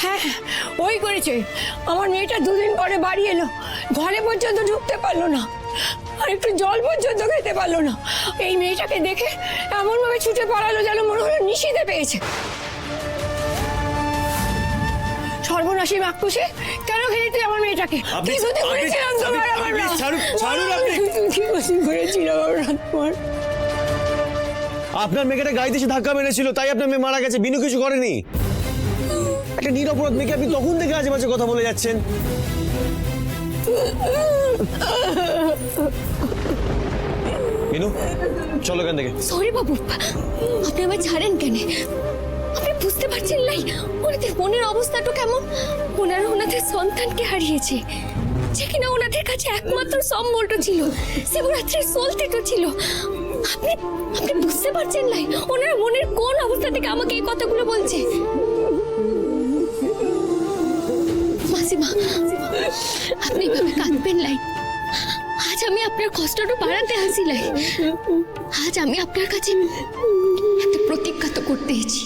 হ্যাঁ ওই করেছে। আমার মেয়েটা দুদিন পরে বাড়ি এলো, ঘরে পর্যন্ত ঢুকতে পারলো না, আর একটু জল পর্যন্ত খেতে পারলো না। এই মেয়েটাকে দেখে এমনভাবে ছুটে পালালো যেন মনে হলো নিশিতে পেয়েছে। সর্বনাশী মাক্কুশে, কেন খেলি তুই আমার মেয়েটাকে? কি ক্ষতি করেছিলাম তোমার? কি ক্ষতি করেছিলাম আমরা তোমার? আপনার মেয়েকে গাড়িতে এসে ধাক্কা মেরেছিল, তাই আপনার মেয়ে মারা গেছে। বিনু কিছু করেনি। একটা নিরপরাধ মেয়েকে আপনি তখন থেকে আজে বাজে কথা বলে যাচ্ছেন। বিনু, চলো এখান থেকে। সরি বাবু, আপনি আমার ছাড়েন কেন? আপনি বুঝতে পারছেন নাই ওনাদের মনের অবস্থাটা কেমন? ওনারা ওনাদের সন্তানকে হারিয়েছে, যে কিনা ওনাদের কাছে একমাত্র সম্বলটা ছিল, শিবরাত্রির সলতেটা ছিল। আপনি আপনি বুঝতে পারছেন নাই ওনারা মনের কোন অবস্থা থেকে আমাকে এই কথাগুলো বলছে? মাসিমা, আপনি এভাবে কাঁদবেন নাই। আজ আমি আপনার কষ্টটা বাড়াতে আসিলাই। আজ আমি আপনার কাছে একটা প্রতিজ্ঞা তো করতে এসেছি।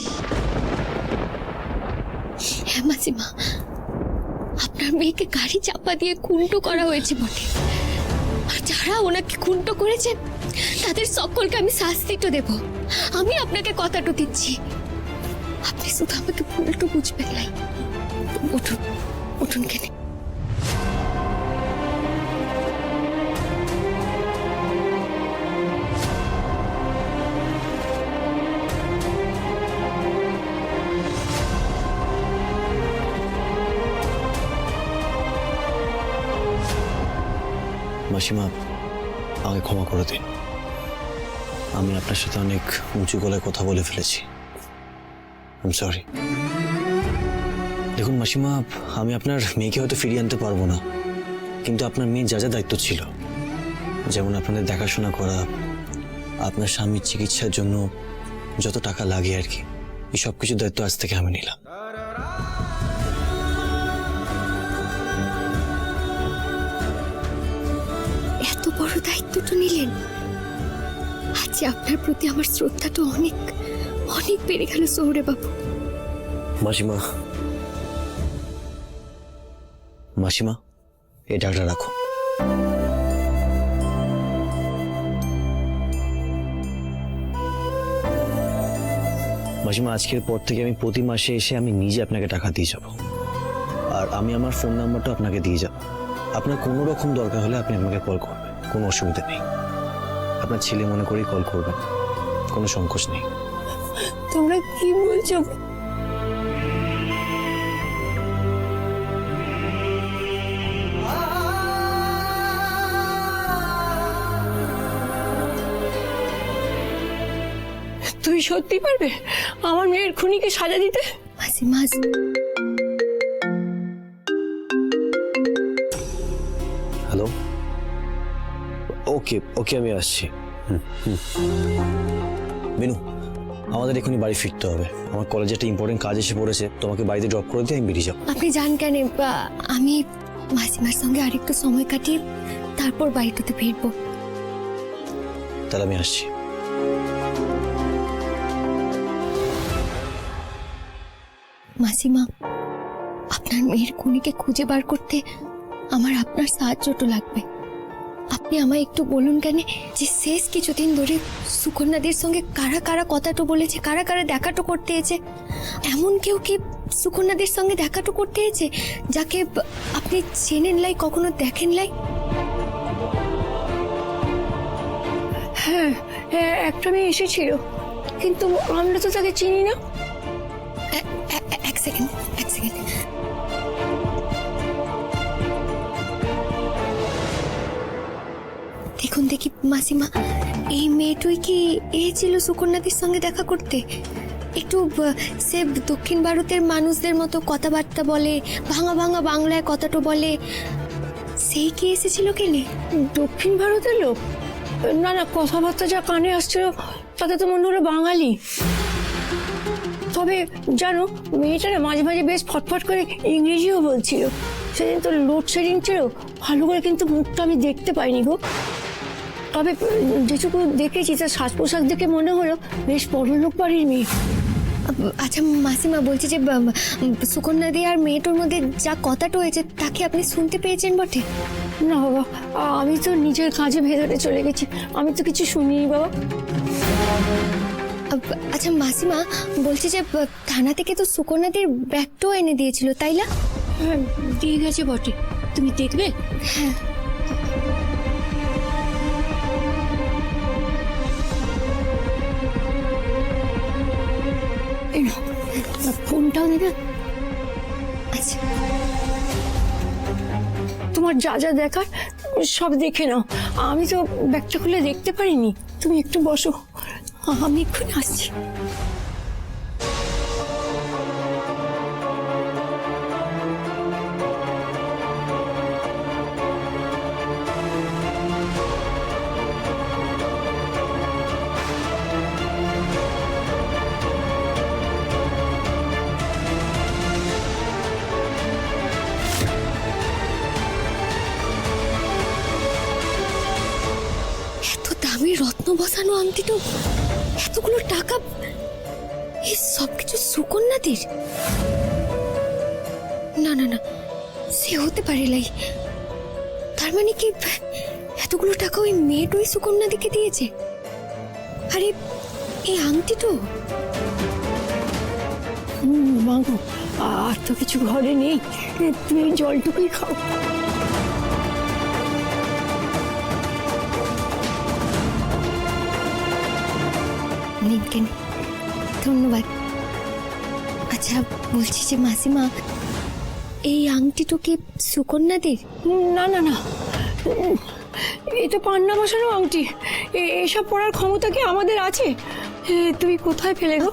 হ্যাঁ মাসিমা, আপনার মেয়েকে গাড়ি চাপা দিয়ে খুনটো করা হয়েছে বটে, আর যারা ওনাকে খুনটো করেছে তাদের সকলকে আমি শাস্তি তো দেব। আমি আপনাকে কথাটা দিচ্ছি, আপনি শুধু আমাকে ভুলটা বুঝবেন নাই। উঠুন, উঠুন কেন? মাসিমা, আমাকে ক্ষমা করে দিন। আমি আপনার সাথে অনেক উঁচু গলায় কথা বলে ফেলেছি। I am sorry. দেখুন মাসিমা, আমি আপনার মেয়েকে হয়তো ফিরিয়ে আনতে পারবো না, কিন্তু আপনার মেয়ে যা যা দায়িত্ব ছিল, যেমন আপনাদের দেখাশোনা করা, আপনার স্বামীর চিকিৎসার জন্য যত টাকা লাগে আর কি, এই সব কিছুর দায়িত্ব আজ থেকে আমি নিলাম। এত বড় দায়িত্বটা নিলেন, আজ আপনার প্রতি আমার শ্রদ্ধাটা অনেক অনেক বেড়ে গেল সৌরে বাবু। মাসিমা, মাসিমা, এই টাকাটা রাখো। মাসিমা, আজকের পর থেকে আমি প্রতি মাসে এসে আমি নিজে আপনাকে টাকা দিয়ে যাব, আর আমি আমার ফোন নাম্বারটা আপনাকে দিয়ে যাব। আপনার কোনো রকম দরকার হলে আপনি আমাকে কল করবেন, কোনো অসুবিধা নেই। আপনার ছেলে মনে করেই কল করবেন, কোনো সংকোচ নেই। তোমরা কি বলছো? তুই সত্যি পারবে আমার মেয়ের খুনিকে সাজা দিতে? মাসিমা, হ্যালো, ওকে ওকে, আমি আসছি। বিনু, আমাদের এখনই বাড়ি ফিরতে হবে। আমার কলেজে একটা ইম্পর্টেন্ট কাজ এসে পড়েছে, তোমাকে বাড়িতে ড্রপ করে দিয়ে আমি বেরিয়ে যাবো। আপনি যান কেন? আমি মাসিমার সঙ্গে আরেকটু সময় কাটিয়ে তারপর বাড়িটাতে ফিরবো। তাহলে আমি আসছি। মাসিমা, আপনার মেয়ের খুনিকে খুঁজে বার করতে আমার আপনার সাহায্যটা লাগবে। আপনি আমায় একটু বলুন কেন যে শেষ কিছুদিন ধরে সুকন্যাদের সঙ্গে কারা কারা কথাটা বলেছে, কারা কারা দেখাটো করতে এসেছে? এমন কেউ কি সুকন্যাদের সঙ্গে দেখাটো করতে এসেছে যাকে আপনি চেনেন লাই, কখনো দেখেন লাই? হ্যাঁ হ্যাঁ, একটা মেয়ে এসেছিল, কিন্তু আমরা তো তাকে চিনি না। এক সেকেন্ড, এক সেকেন্ড। দেখুন দেখি মাসিমা, এই মেয়েটুই কি ছিল সুকন্যাদের সঙ্গে দেখা করতে? একটু সে দক্ষিণ ভারতের মানুষদের মতো কথাবার্তা বলে, ভাঙা ভাঙা বাংলায় কথাটা বলে, সেই কি এসেছিল কেনে? দক্ষিণ ভারতের লোক? না না, কথাবার্তা যা কানে আসছিল তাতে তো মনে হলো বাঙালি। তবে জানো, মেয়েটা না মাঝে মাঝে বেশ ফটফট করে ইংরেজিও বলছিল। সেদিন তো লোডশেডিং ছিল, ভালো করে কিন্তু মুখটা আমি দেখতে পাইনি গো। তবে যেটুকু দেখেছি তার সাজ পোশাক দেখে মনে হলো বেশ বড়লোক বাড়ির মেয়ে। আচ্ছা মাসিমা, বলছি যে সুকন্যা দি আর মেয়েটার মধ্যে যা কথাটা হয়েছে তাকে আপনি শুনতে পেয়েছেন বটে? না বাবা, আমি তো নিজের কাজে ভেতরে চলে গেছি, আমি তো কিছু শুনিনি বাবা। আচ্ছা মাসিমা, বলছি যে থানা থেকে তো সুকন্যাদির ব্যাগটাও এনে দিয়েছিল, তাই না? হ্যাঁ, দিয়ে গেছে বটে, তুমি দেখবে? হ্যাঁ। এই নাও, ফোনটাও দেবে। আচ্ছা তোমার যা যা দেখার সব দেখে নাও, আমি তো ব্যাগটা খুলে দেখতে পারিনি। তুমি একটু বসো, আমি এক্ষুনি আসছি। এত দামি রত্ন বসানো আংটিটা, এতগুলো টাকা, এই সব কিছু সুকন্যাদির? না না না, সে হতে পারে লাই। তার মানে কি এতগুলো টাকা ওই মেয়েটাই সুকন্যাদিকে দিয়েছে? আরে এই আংটিটো মাগো, আর তো কিছু ঘরে নেই, তুমি এই জলটুকুই খাও। নিন, ধন্যবাদ। আচ্ছা বলছি যে মাসিমা, এই আংটিটো কি সুকন্যাদির? না না না, এই তো পান্না বসানো আংটি, এসব পড়ার ক্ষমতা কি আমাদের আছে? তুমি কোথায় ফেলে গো?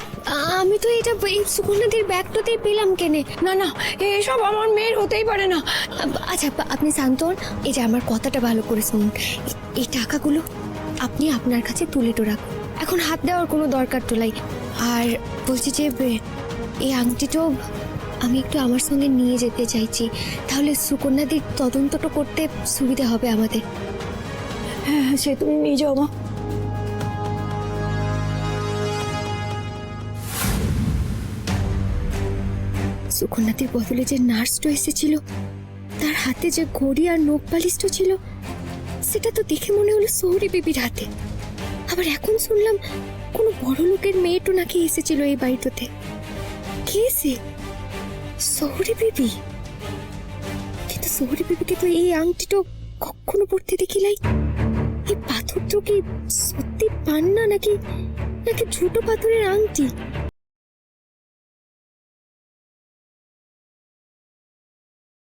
আমি তো এটা এই সুকন্যাদির ব্যাগটাতেই পেলাম কেনে। না না, এসব আমার মেয়ের হতেই পারে না। আচ্ছা আপনি শান্ত হন, এই যে আমার কথাটা ভালো করে শুনুন। এই টাকাগুলো আপনি আপনার কাছে তুলে তো রাখুন, এখন হাত দেওয়ার কোনো দরকার তো নাই। আর বলছি যে এই আংটিটাও আমি একটু আমার সঙ্গে নিয়ে যেতে চাইছি, তাহলে সুকন্যাদির তদন্তটা করতে সুবিধা হবে আমাদের। হ্যাঁ হ্যাঁ, সে তুমি নিয়ে যাও মা। সুকন্যাদির বদলে যে নার্সটা এসেছিল, তার হাতে যে ঘড়ি আর নখ পালিশটা ছিল, সেটা তো দেখে মনে হলো শহরে বিবির হাতে। আবার এখন শুনলাম কোনো বড় লোকের মেয়েটো নাকি এসেছিল এই বাড়িটাতে। কে সে? শহরে বিবি? কিন্তু শহরে বিবিকে তো এই আংটিটা কখনো পড়তে দেখিলাই। এই পাথরটা কি সত্যি পান্না নাকি নাকি ছোট পাথরের আংটি?